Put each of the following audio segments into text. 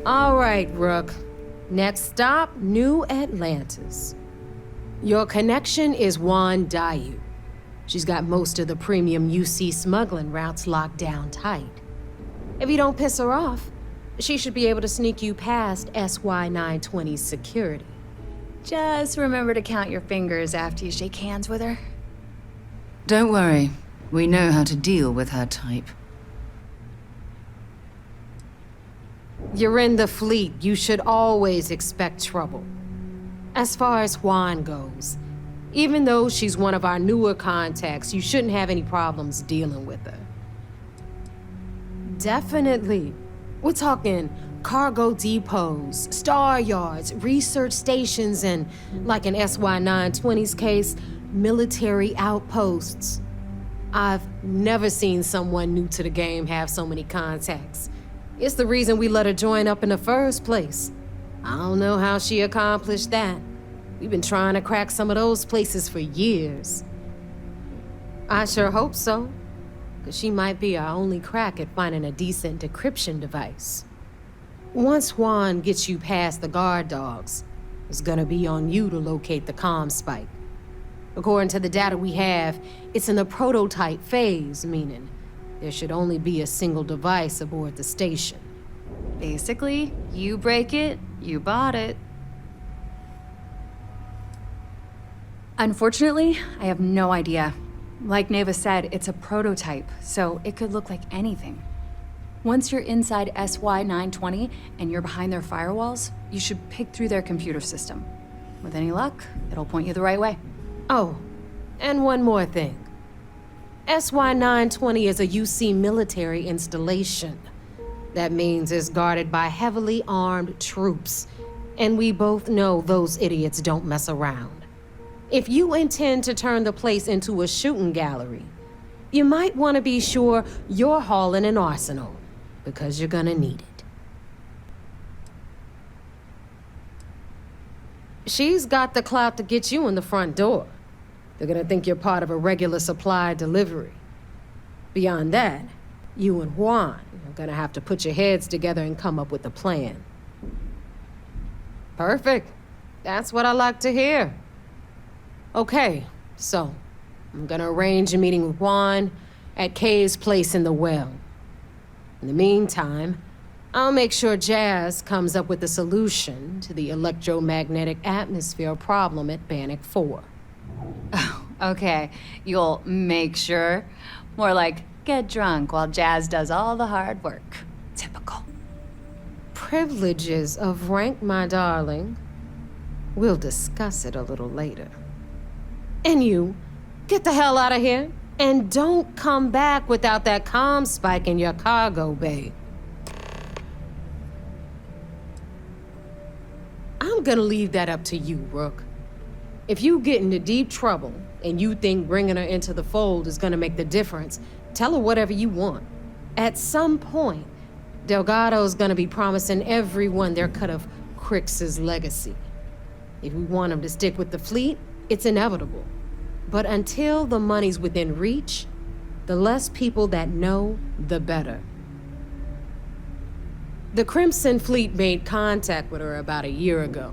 All right, Rook. Next stop, New Atlantis. Your connection is Juan Dayu. She's got most of the premium UC smuggling routes locked down tight. If you don't piss her off, she should be able to sneak you past SY-920's security. Just remember to count your fingers after you shake hands with her. Don't worry. We know how to deal with her type. You're in the fleet. You should always expect trouble. As far as Juan goes, even though she's one of our newer contacts, you shouldn't have any problems dealing with her. Definitely. We're talking cargo depots, star yards, research stations, and, like in SY-920's case, military outposts. I've never seen someone new to the game have so many contacts. It's the reason we let her join up in the first place. I don't know how she accomplished that. We've been trying to crack some of those places for years. I sure hope so, because she might be our only crack at finding a decent decryption device. Once Juan gets you past the guard dogs, it's gonna be on you to locate the ComSpike. According to the data we have, it's in the prototype phase, meaning there should only be a single device aboard the station. Basically, you break it, you bought it. Unfortunately, I have no idea. Like Neva said, it's a prototype, so it could look like anything. Once you're inside SY-920 and you're behind their firewalls, you should pick through their computer system. With any luck, it'll point you the right way. Oh, and one more thing. SY-920 is a UC military installation. That means it's guarded by heavily armed troops, and we both know those idiots don't mess around. If you intend to turn the place into a shooting gallery, you might want to be sure you're hauling an arsenal, because you're gonna need it. She's got the clout to get you in the front door. They're gonna think you're part of a regular supply delivery. Beyond that, you and Juan are gonna have to put your heads together and come up with a plan. Perfect. That's what I like to hear. Okay, so I'm gonna arrange a meeting with Juan at Kay's place in the well. In the meantime, I'll make sure Jazz comes up with a solution to the electromagnetic atmosphere problem at Bannock 4. Oh, okay. You'll make sure. More like, get drunk while Jazz does all the hard work. Typical. Privileges of rank, my darling. We'll discuss it a little later. And you, get the hell out of here. And don't come back without that ComSpike in your cargo bay. I'm gonna leave that up to you, Rook. If you get into deep trouble and you think bringing her into the fold is gonna make the difference, tell her whatever you want. At some point, Delgado's gonna be promising everyone their cut of Kryx's legacy. If we want him to stick with the fleet, it's inevitable. But until the money's within reach, the less people that know, the better. The Crimson Fleet made contact with her about a year ago.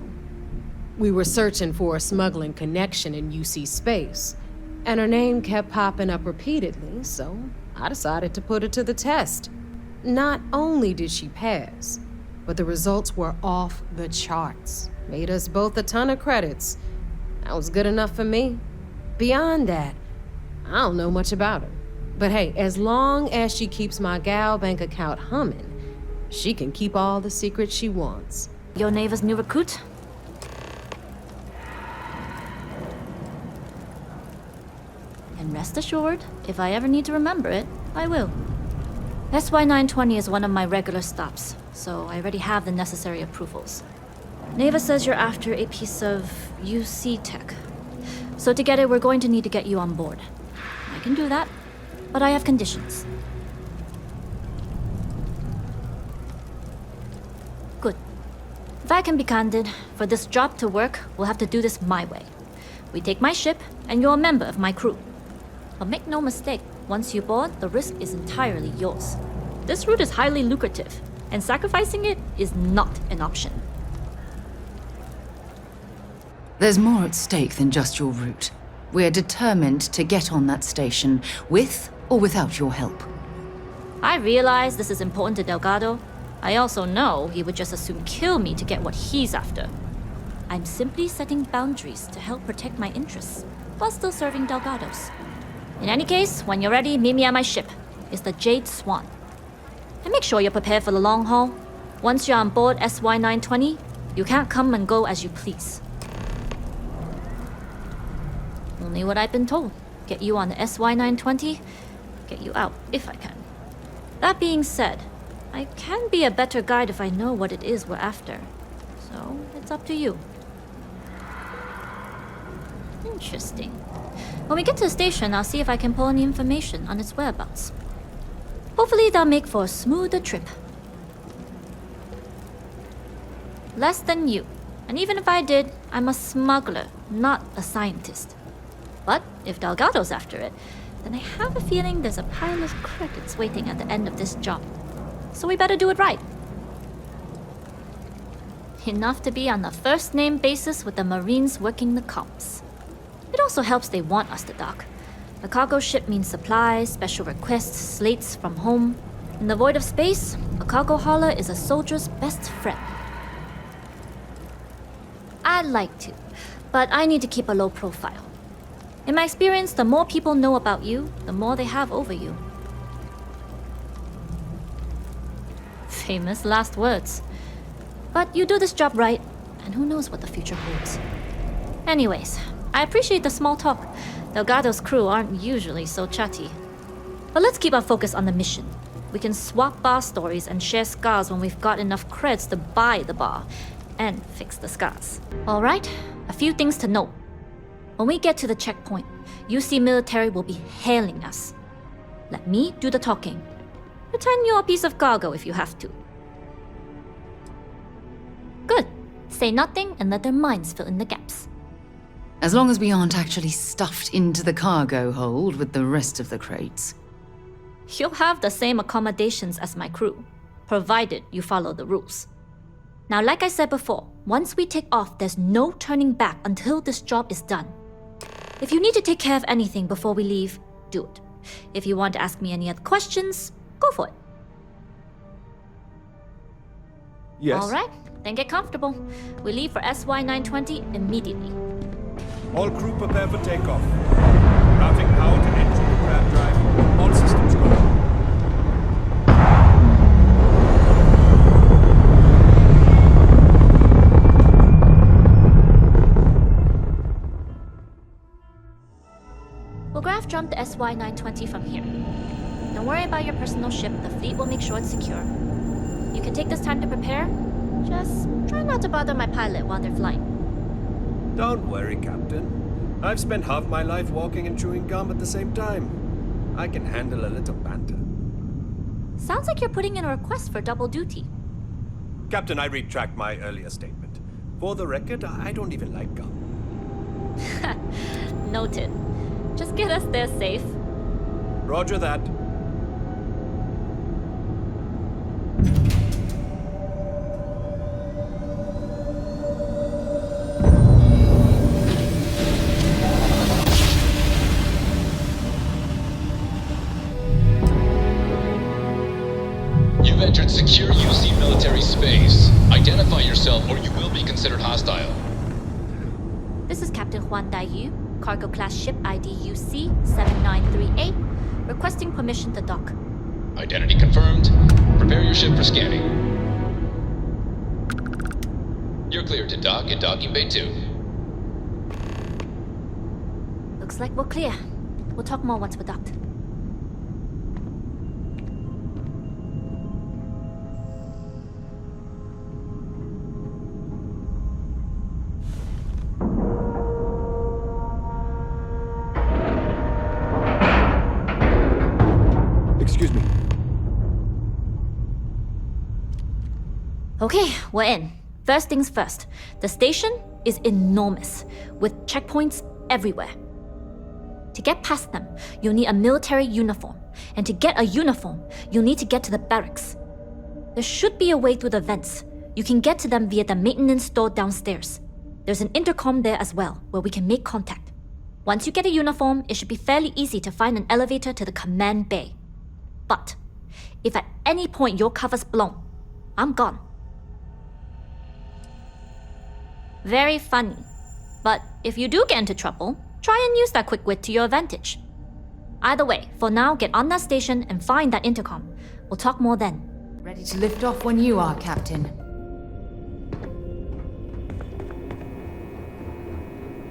We were searching for a smuggling connection in UC space, and her name kept popping up repeatedly, so I decided to put her to the test. Not only did she pass, but the results were off the charts. Made us both a ton of credits. That was good enough for me. Beyond that, I don't know much about her. But hey, as long as she keeps my gal bank account humming, she can keep all the secrets she wants. Your Neva's new recruit? And rest assured, if I ever need to remember it, I will. SY-920 is one of my regular stops, so I already have the necessary approvals. Neva says you're after a piece of UC tech. So together we're going to need to get you on board. I can do that, but I have conditions. Good. If I can be candid, for this job to work, we'll have to do this my way. We take my ship, and you're a member of my crew. But make no mistake, once you board, the risk is entirely yours. This route is highly lucrative. and sacrificing it is not an option. There's more at stake than just your route. We're determined to get on that station, with or without your help. I realize this is important to Delgado. I also know he would just as soon kill me to get what he's after. I'm simply setting boundaries to help protect my interests, while still serving Delgado's. In any case, when you're ready, meet me at my ship. It's the Jade Swan. And make sure you're prepared for the long haul. Once you're on board SY-920, you can't come and go as you please. Only what I've been told. Get you on the SY-920, get you out if I can. That being said, I can be a better guide if I know what it is we're after. So, it's up to you. Interesting. When we get to the station, I'll see if I can pull any information on its whereabouts. Hopefully that'll make for a smoother trip. Less than you. And even if I did, I'm a smuggler, not a scientist. But if Delgado's after it, then I have a feeling there's a pile of credits waiting at the end of this job. So we better do it right. Enough to be on a first-name basis with the Marines working the comms. It also helps they want us to dock. A cargo ship means supplies, special requests, slates from home. In the void of space, a cargo hauler is a soldier's best friend. I'd like to, but I need to keep a low profile. In my experience, the more people know about you, the more they have over you. Famous last words. But you do this job right, and who knows what the future holds. Anyways, I appreciate the small talk. Delgado's crew aren't usually so chatty. But let's keep our focus on the mission. We can swap bar stories and share scars when we've got enough creds to buy the bar and fix the scars. Alright, a few things to note. When we get to the checkpoint, UC military will be hailing us. Let me do the talking. Pretend you're a piece of cargo if you have to. Good. Say nothing and let their minds fill in the gaps. As long as we aren't actually stuffed into the cargo hold with the rest of the crates. You'll have the same accommodations as my crew, provided you follow the rules. Now, like I said before, once we take off, there's no turning back until this job is done. If you need to take care of anything before we leave, do it. If you want to ask me any other questions, go for it. Yes? All right, then get comfortable. We leave for SY-920 immediately. All crew prepare for takeoff. Routing power to engine and crab drive. All systems go. We'll graph jump the SY-920 from here. Don't worry about your personal ship. The fleet will make sure it's secure. You can take this time to prepare. Just try not to bother my pilot while they're flying. Don't worry, Captain. I've spent half my life walking and chewing gum at the same time. I can handle a little banter. Sounds like you're putting in a request for double duty. Captain, I retract my earlier statement. For the record, I don't even like gum. Noted. Just get us there safe. Roger that. You've entered secure UC military space. Identify yourself or you will be considered hostile. This is Captain Huan Daiyu, cargo class ship ID UC 7938, requesting permission to dock. Identity confirmed. Prepare your ship for scanning. You're cleared to dock in docking bay 2. Looks like we're clear. We'll talk more once we're docked. Excuse me. Okay, we're in. First things first. The station is enormous, with checkpoints everywhere. To get past them, you'll need a military uniform. And to get a uniform, you'll need to get to the barracks. There should be a way through the vents. You can get to them via the maintenance store downstairs. There's an intercom there as well, where we can make contact. Once you get a uniform, it should be fairly easy to find an elevator to the command bay. But if at any point your cover's blown, I'm gone. Very funny. But if you do get into trouble, try and use that quick wit to your advantage. Either way, for now, get on that station and find that intercom. We'll talk more then. Ready to lift off when you are, Captain.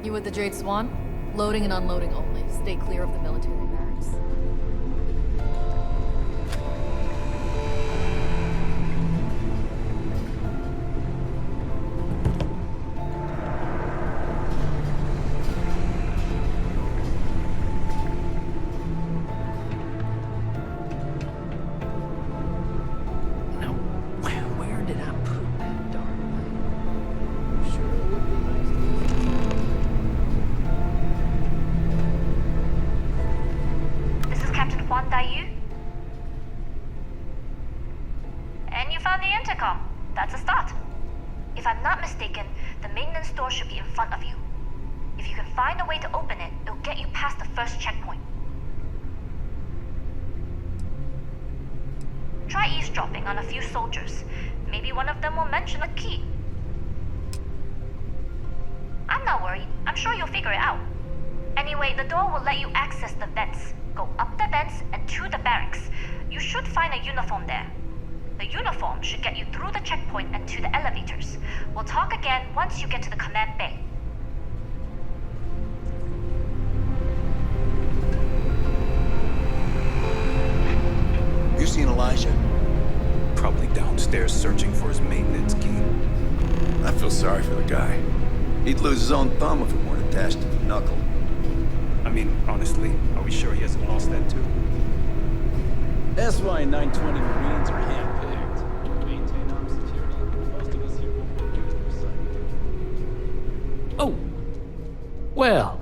You with the Jade Swan? Loading and unloading only. Stay clear of the military barracks. Now, where did I put that darn thing? Sure it would be nice to... This is Captain Huan Daiyu. And you found the intercom. That's a start. If I'm not mistaken, the maintenance door should be in front of you. If you can find a way to open it, it'll get you past the first checkpoint. Try eavesdropping on a few soldiers. Maybe one of them will mention a key. I'm not worried. I'm sure you'll figure it out. Anyway, the door will let you access the vents. Go up the vents and to the barracks. You should find a uniform there. The uniform should get you through the checkpoint and to the elevators. We'll talk again once you get to the command bay. You seen Elijah? Probably downstairs searching for his maintenance key. I feel sorry for the guy. He'd lose his own thumb if it weren't attached to the knuckle. I mean, honestly, are we sure he hasn't lost that too? That's why 920 Marines are handpicked. To maintain armed security, most of us here won't be used for sight. Oh! Well,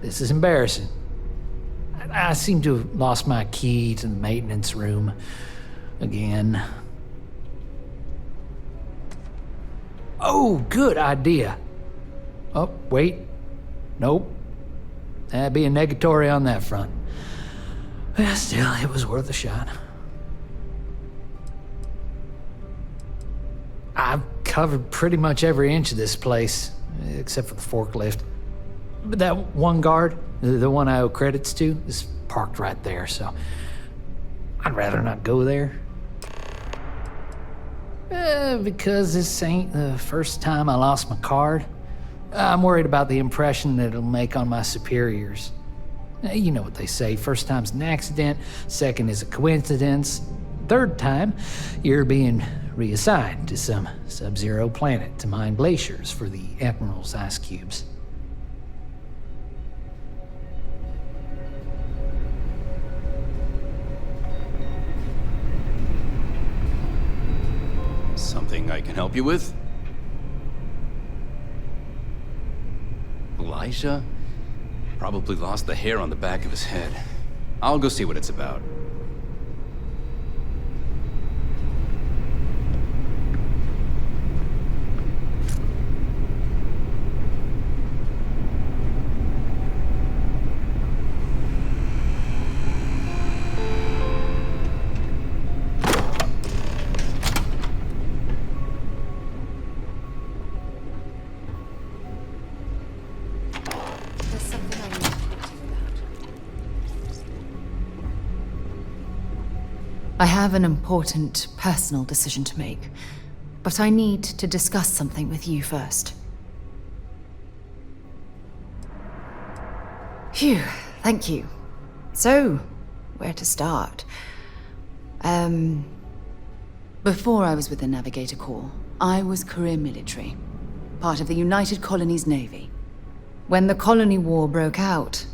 this is embarrassing. I seem to have lost my key to the maintenance room again. Oh, good idea. Oh, wait. Nope. That'd be a negatory on that front. Well, still, it was worth a shot. I've covered pretty much every inch of this place, except for the forklift. But that one guard, the one I owe credits to, is parked right there, so I'd rather not go there. Because this ain't the first time I lost my card. I'm worried about the impression that it'll make on my superiors. You know what they say, first time's an accident, second is a coincidence, third time, you're being reassigned to some sub-zero planet to mine glaciers for the Admiral's ice cubes. Something I can help you with? Elijah? Probably lost the hair on the back of his head. I'll go see what it's about. There's something I need to talk to you about. I have an important personal decision to make, but I need to discuss something with you first. Phew, thank you. So, where to start? Before I was with the Navigator Corps, I was career military, part of the United Colonies Navy. When the Colony War broke out,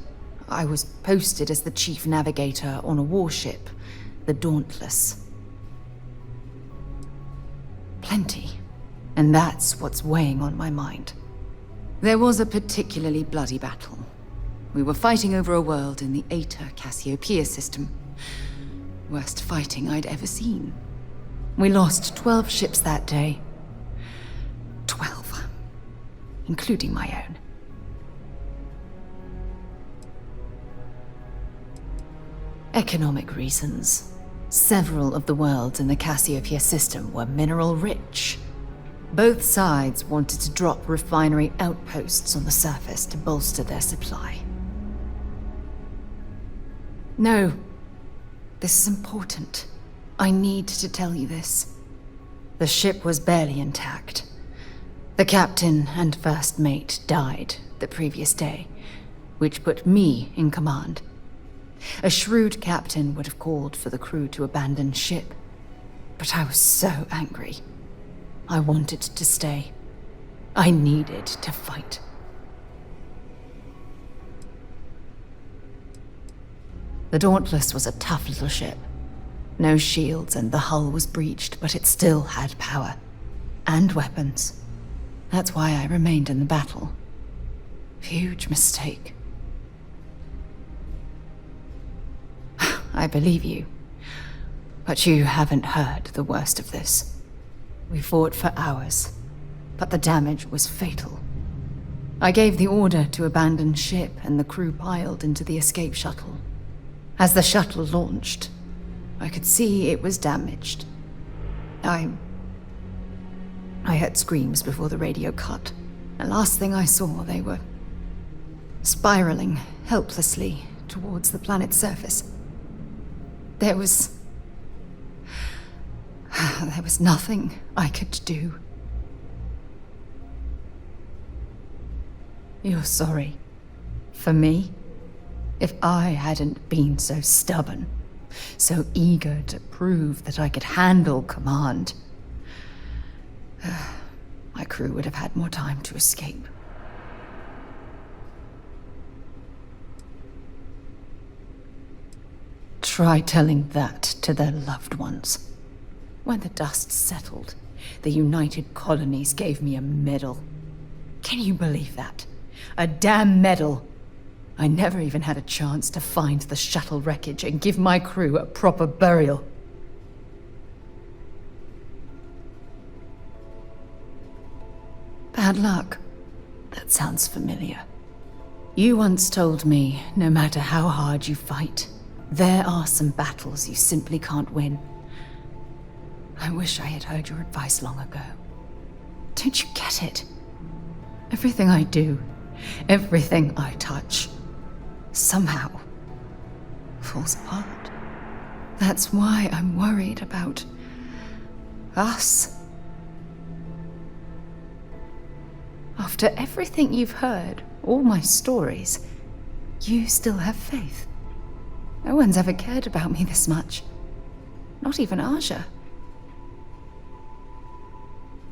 I was posted as the chief navigator on a warship, the Dauntless. Plenty. And that's what's weighing on my mind. There was a particularly bloody battle. We were fighting over a world in the Eta Cassiopeia system. Worst fighting I'd ever seen. We lost 12 ships that day. 12. Including my own. Economic reasons. Several of the worlds in the Cassiopeia system were mineral rich. Both sides wanted to drop refinery outposts on the surface to bolster their supply. No. This is important. I need to tell you this. The ship was barely intact. The captain and first mate died the previous day, which put me in command. A shrewd captain would have called for the crew to abandon ship, but I was so angry. I wanted to stay. I needed to fight. The Dauntless was a tough little ship. No shields and the hull was breached, but it still had power. And weapons. That's why I remained in the battle. Huge mistake. I believe you. But you haven't heard the worst of this. We fought for hours, but the damage was fatal. I gave the order to abandon ship and the crew piled into the escape shuttle. As the shuttle launched, I could see it was damaged. I heard screams before the radio cut. And last thing I saw, they were spiraling helplessly towards the planet's surface. There was nothing I could do. You're sorry. For me? If I hadn't been so stubborn, so eager to prove that I could handle command, my crew would have had more time to escape. Try telling that to their loved ones. When the dust settled, the United Colonies gave me a medal. Can you believe that? A damn medal! I never even had a chance to find the shuttle wreckage and give my crew a proper burial. Bad luck. That sounds familiar. You once told me, no matter how hard you fight, there are some battles you simply can't win. I wish I had heard your advice long ago. Don't you get it? Everything I do, everything I touch, somehow falls apart. That's why I'm worried about us. After everything you've heard, all my stories, you still have faith. No one's ever cared about me this much. Not even Aja.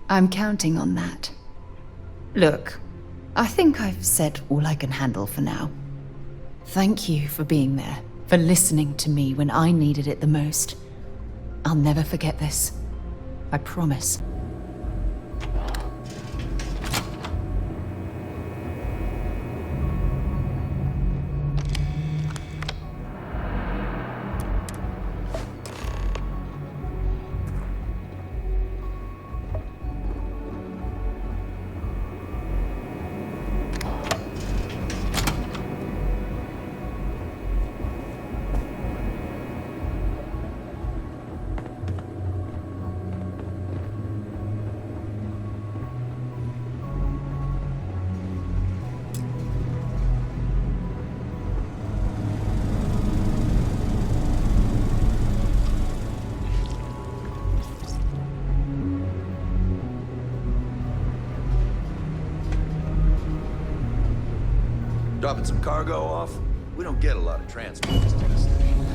I'm counting on that. Look, I think I've said all I can handle for now. Thank you for being there, for listening to me when I needed it the most. I'll never forget this. I promise. Dropping some cargo off? We don't get a lot of transports to this station.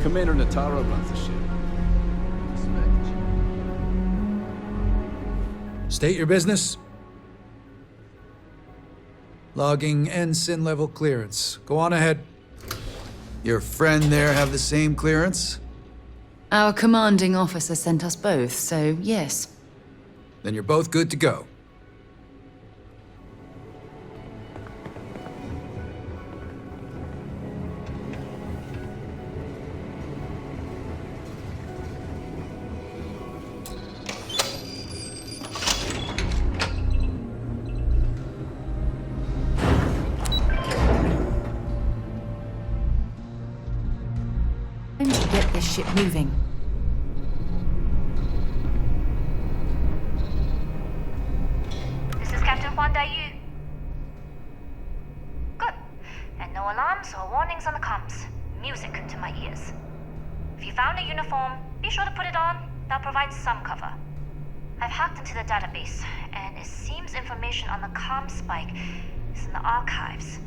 Commander Natara runs the ship. State your business. Logging ensign level clearance. Go on ahead. Your friend there have the same clearance? Our commanding officer sent us both, so yes. Then you're both good to go. ship moving. This is Captain Huan Daiyu. Good. And no alarms or warnings on the comms. Music to my ears. If you found a uniform, be sure to put it on. That'll provide some cover. I've hacked into the database, and it seems information on the ComSpike is in the archives.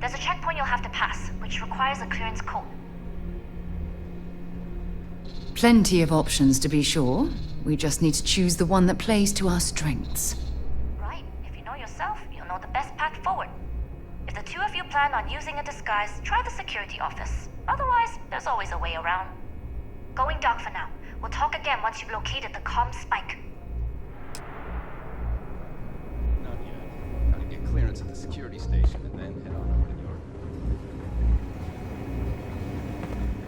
There's a checkpoint you'll have to pass, which requires a clearance code. Plenty of options to be sure. We just need to choose the one that plays to our strengths. Right. If you know yourself, you'll know the best path forward. If the two of you plan on using a disguise, try the security office. Otherwise, there's always a way around. Going dark for now. We'll talk again once you've located the ComSpike. Not yet. Gotta get clearance at the security station and then head on over to York.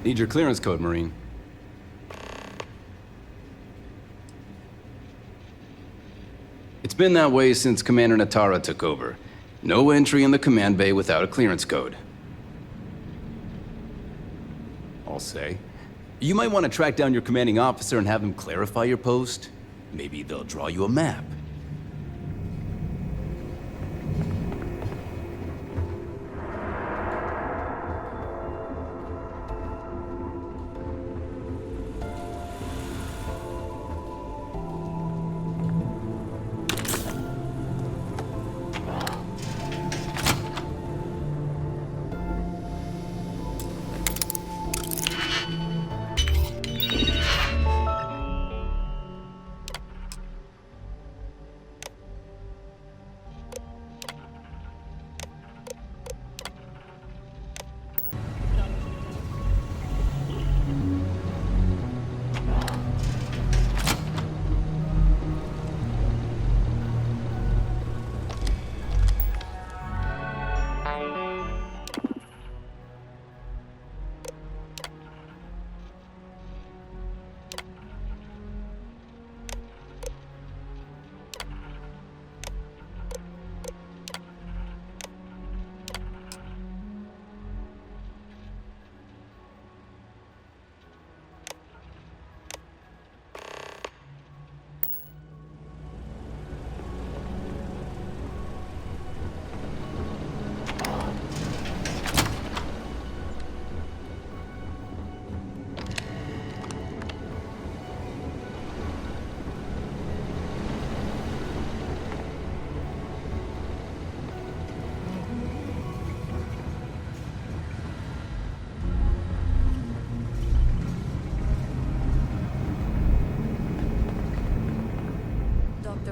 Need your clearance code, Marine. It's been that way since Commander Natara took over. No entry in the command bay without a clearance code. I'll say. You might want to track down your commanding officer and have him clarify your post. Maybe they'll draw you a map.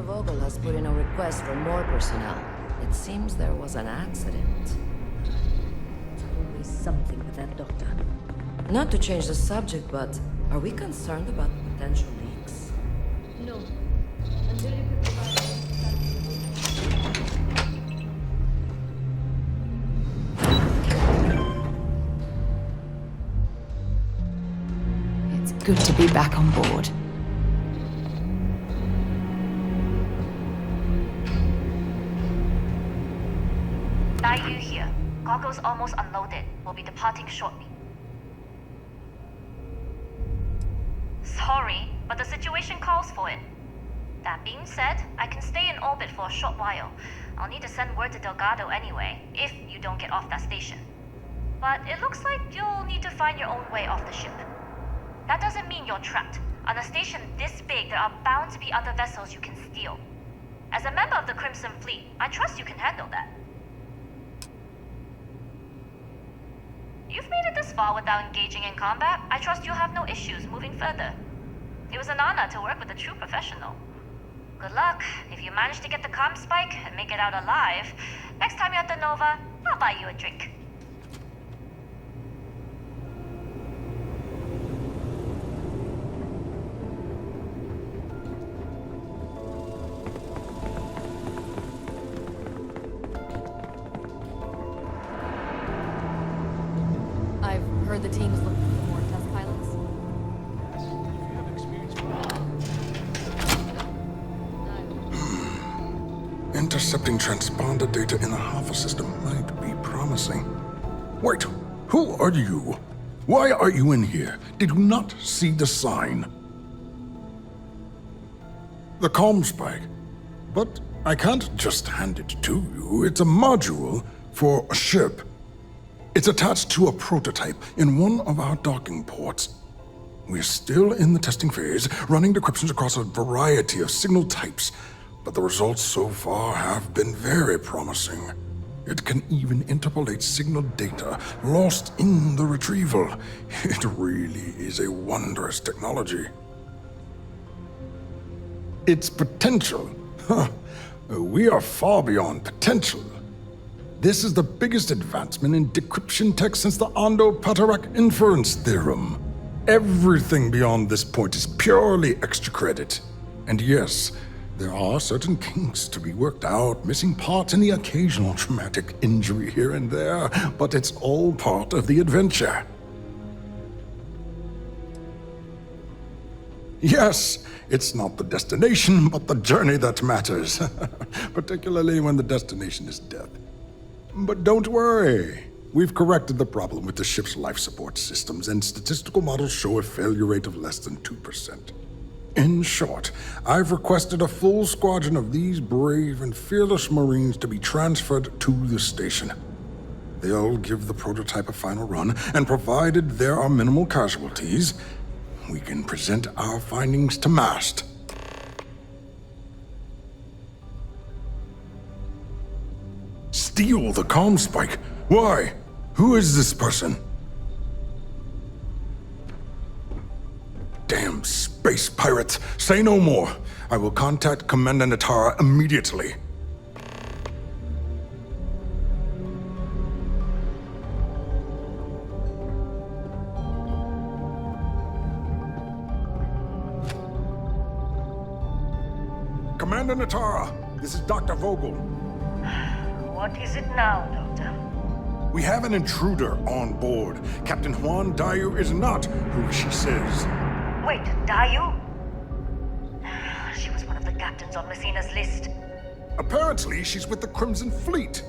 Vogel has put in a request for more personnel. It seems there was an accident. There's always something with that doctor. Not to change the subject, but are we concerned about potential leaks? No. Until you could provide... It's good to be back on board. Daiyu here. Goggles almost unloaded. We'll be departing shortly. Sorry, but the situation calls for it. That being said, I can stay in orbit for a short while. I'll need to send word to Delgado anyway, if you don't get off that station. But it looks like you'll need to find your own way off the ship. That doesn't mean you're trapped. On a station this big, there are bound to be other vessels you can steal. As a member of the Crimson Fleet, I trust you can handle that. You've made it this far without engaging in combat. I trust you'll have no issues moving further. It was an honor to work with a true professional. Good luck. If you manage to get the ComSpike and make it out alive, next time you're at the Nova, I'll buy you a drink. I've heard the team is looking for more test pilots. Intercepting transponder data in the Alpha system might be promising. Wait, who are you? Why are you in here? Did you not see the sign? The ComSpike. But I can't just hand it to you. It's a module for a ship. It's attached to a prototype in one of our docking ports. We're still in the testing phase, running decryptions across a variety of signal types, but the results so far have been very promising. It can even interpolate signal data lost in the retrieval. It really is a wondrous technology. Its potential? Huh. We are far beyond potential. This is the biggest advancement in decryption tech since the Ando-Patarak inference theorem. Everything beyond this point is purely extra credit. And yes, there are certain kinks to be worked out, missing parts and the occasional traumatic injury here and there, but it's all part of the adventure. Yes, it's not the destination, but the journey that matters, particularly when the destination is death. But don't worry. We've corrected the problem with the ship's life support systems, and statistical models show a failure rate of less than 2%. In short, I've requested a full squadron of these brave and fearless Marines to be transferred to the station. They'll give the prototype a final run, and provided there are minimal casualties, we can present our findings to MAST. Steal the ComSpike? Why? Who is this person? Damn space pirates! Say no more. I will contact Commander Natara immediately. Commander Natara, this is Dr. Vogel. What is it now, Doctor? We have an intruder on board. Captain Juan Dayu is not who she says. Wait, Dayu? She was one of the captains on Messina's list. Apparently, she's with the Crimson Fleet.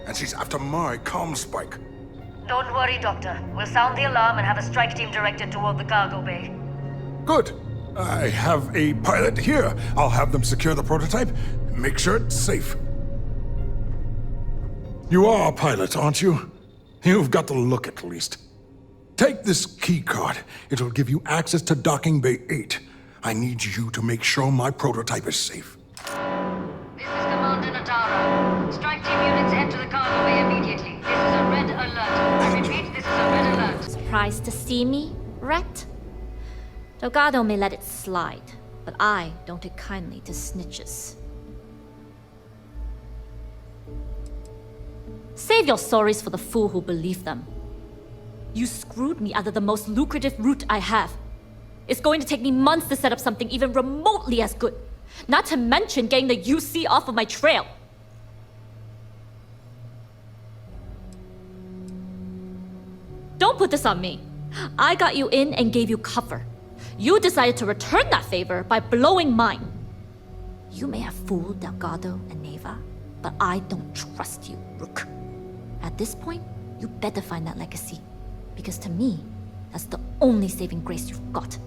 And she's after my ComSpike. Don't worry, Doctor. We'll sound the alarm and have a strike team directed toward the cargo bay. Good. I have a pilot here. I'll have them secure the prototype. Make sure it's safe. You are a pilot, aren't you? You've got the look at least. Take this key card. It'll give you access to Docking Bay 8. I need you to make sure my prototype is safe. This is Commander Natara. Strike team units enter the cargo bay immediately. This is a red alert. I repeat, this is a red alert. Surprised to see me, Ret? Delgado may let it slide, but I don't take kindly to snitches. Save your sorries for the fool who believed them. You screwed me out of the most lucrative route I have. It's going to take me months to set up something even remotely as good. Not to mention getting the UC off of my trail. Don't put this on me. I got you in and gave you cover. You decided to return that favor by blowing mine. You may have fooled Delgado and Neva, but I don't trust you, Rook. At this point, you better find that legacy. Because to me, that's the only saving grace you've got.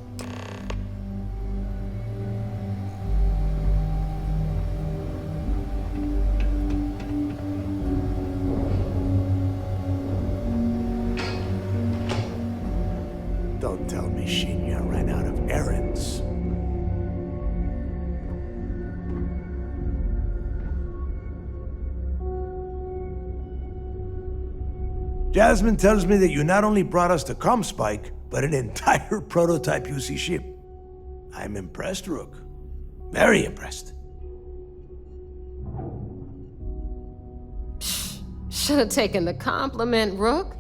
Don't tell me Shinya ran out of errands. Jasmine tells me that you not only brought us the ComSpike, but an entire prototype UC ship. I'm impressed, Rook. Very impressed. Should have taken the compliment, Rook.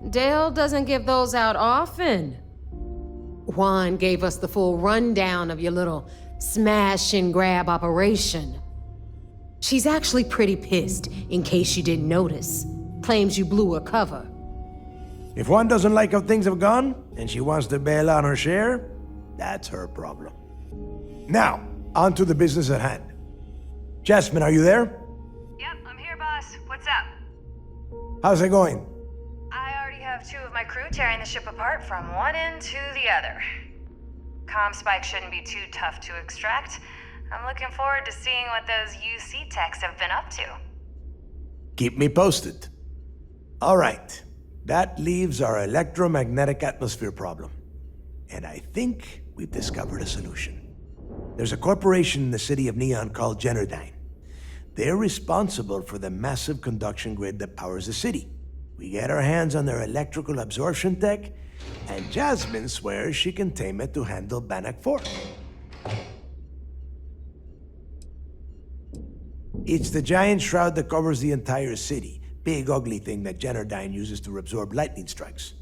Dale doesn't give those out often. Juan gave us the full rundown of your little smash and grab operation. She's actually pretty pissed, in case you didn't notice. Claims you blew her cover. If one doesn't like how things have gone, and she wants to bail on her share, that's her problem. Now, on to the business at hand. Jasmine, are you there? Yep, I'm here, boss. What's up? How's it going? I already have 2 of my crew tearing the ship apart from one end to the other. ComSpike shouldn't be too tough to extract. I'm looking forward to seeing what those UC techs have been up to. Keep me posted. All right. That leaves our electromagnetic atmosphere problem. And I think we've discovered a solution. There's a corporation in the city of Neon called Generdyne. They're responsible for the massive conduction grid that powers the city. We get our hands on their electrical absorption tech, and Jasmine swears she can tame it to handle Bannock 4. It's the giant shroud that covers the entire city. Big ugly thing that Generdyne uses to absorb lightning strikes.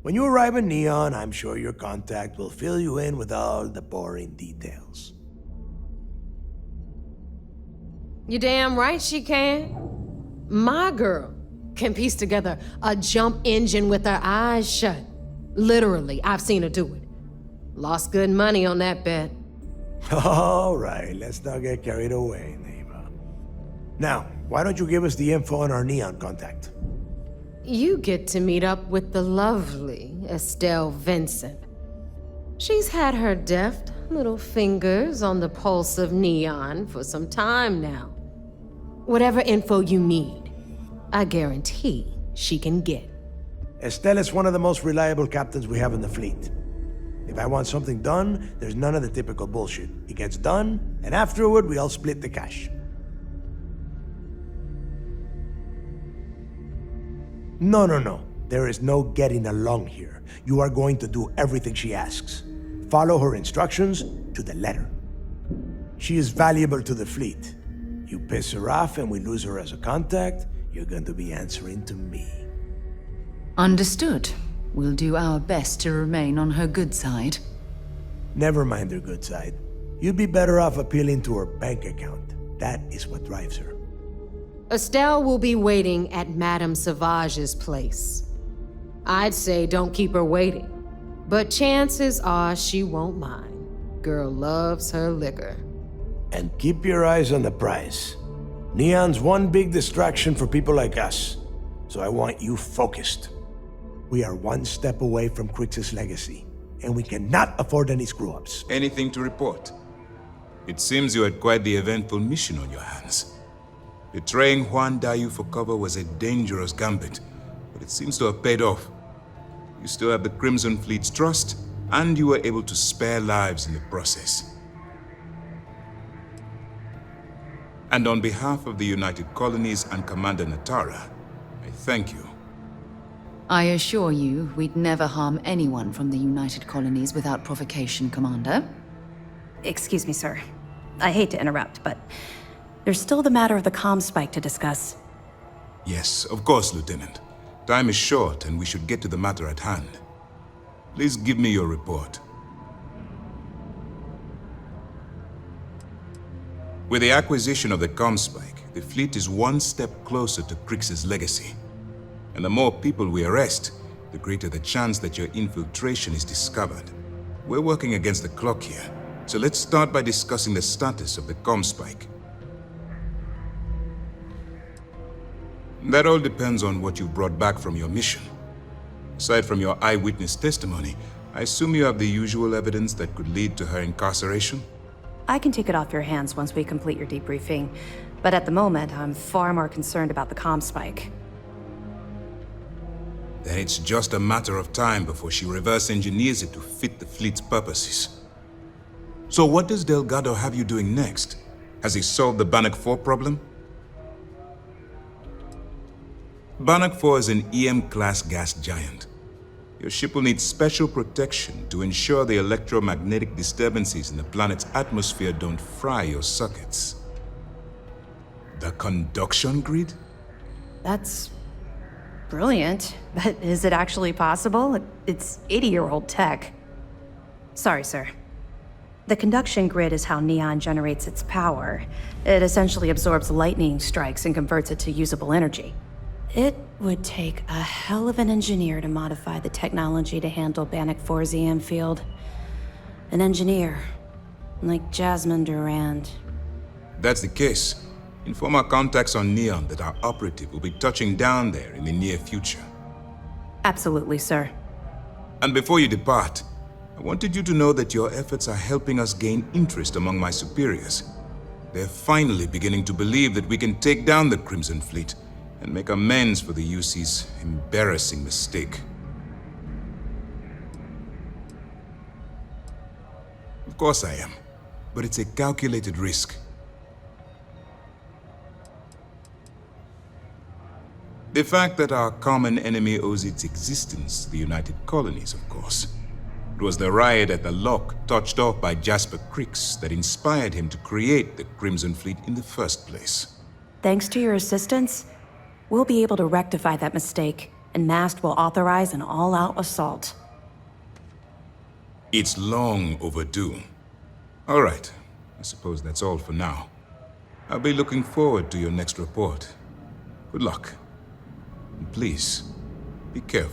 When you arrive in Neon, I'm sure your contact will fill you in with all the boring details. You damn right she can. My girl can piece together a jump engine with her eyes shut. Literally, I've seen her do it. Lost good money on that bet. All right, let's not get carried away, Neva. Now, why don't you give us the info on our Neon contact? You get to meet up with the lovely Estelle Vincent. She's had her deft little fingers on the pulse of Neon for some time now. Whatever info you need, I guarantee she can get. Estelle is one of the most reliable captains we have in the fleet. If I want something done, there's none of the typical bullshit. It gets done, and afterward we all split the cash. No. There is no getting along here. You are going to do everything she asks. Follow her instructions to the letter. She is valuable to the fleet. You piss her off and we lose her as a contact, you're going to be answering to me. Understood. We'll do our best to remain on her good side. Never mind her good side. You'd be better off appealing to her bank account. That is what drives her. Estelle will be waiting at Madame Sauvage's place. I'd say don't keep her waiting, but chances are she won't mind. Girl loves her liquor. And keep your eyes on the prize. Neon's one big distraction for people like us, so I want you focused. We are one step away from Kryx's legacy, and we cannot afford any screw-ups. Anything to report? It seems you had quite the eventful mission on your hands. Betraying Juan Dayu for cover was a dangerous gambit, but it seems to have paid off. You still have the Crimson Fleet's trust, and you were able to spare lives in the process. And on behalf of the United Colonies and Commander Natara, I thank you. I assure you, we'd never harm anyone from the United Colonies without provocation, Commander. Excuse me, sir. I hate to interrupt, but there's still the matter of the ComSpike to discuss. Yes, of course, Lieutenant. Time is short, and we should get to the matter at hand. Please give me your report. With the acquisition of the ComSpike, the fleet is one step closer to Kryx's legacy. And the more people we arrest, the greater the chance that your infiltration is discovered. We're working against the clock here, so let's start by discussing the status of the ComSpike. That all depends on what you've brought back from your mission. Aside from your eyewitness testimony, I assume you have the usual evidence that could lead to her incarceration? I can take it off your hands once we complete your debriefing, but at the moment, I'm far more concerned about the ComSpike. Then it's just a matter of time before she reverse engineers it to fit the fleet's purposes. So what does Delgado have you doing next? Has he solved the Bannock 4 problem? Bannock 4 is an EM-class gas giant. Your ship will need special protection to ensure the electromagnetic disturbances in the planet's atmosphere don't fry your sockets. The conduction grid? That's brilliant, but is it actually possible? It's 80-year-old tech. Sorry, sir. The conduction grid is how Neon generates its power. It essentially absorbs lightning strikes and converts it to usable energy. It would take a hell of an engineer to modify the technology to handle Bannock 4's EM field. An engineer, like Jasmine Durand. That's the case. Inform our contacts on Neon that our operative will be touching down there in the near future. Absolutely, sir. And before you depart, I wanted you to know that your efforts are helping us gain interest among my superiors. They're finally beginning to believe that we can take down the Crimson Fleet and make amends for the UC's embarrassing mistake. Of course I am, but it's a calculated risk. The fact that our common enemy owes its existence to the United Colonies, of course. It was the riot at the Lock, touched off by Jasper Kryx, that inspired him to create the Crimson Fleet in the first place. Thanks to your assistance, we'll be able to rectify that mistake, and MAST will authorize an all-out assault. It's long overdue. All right, I suppose that's all for now. I'll be looking forward to your next report. Good luck. And please, be careful.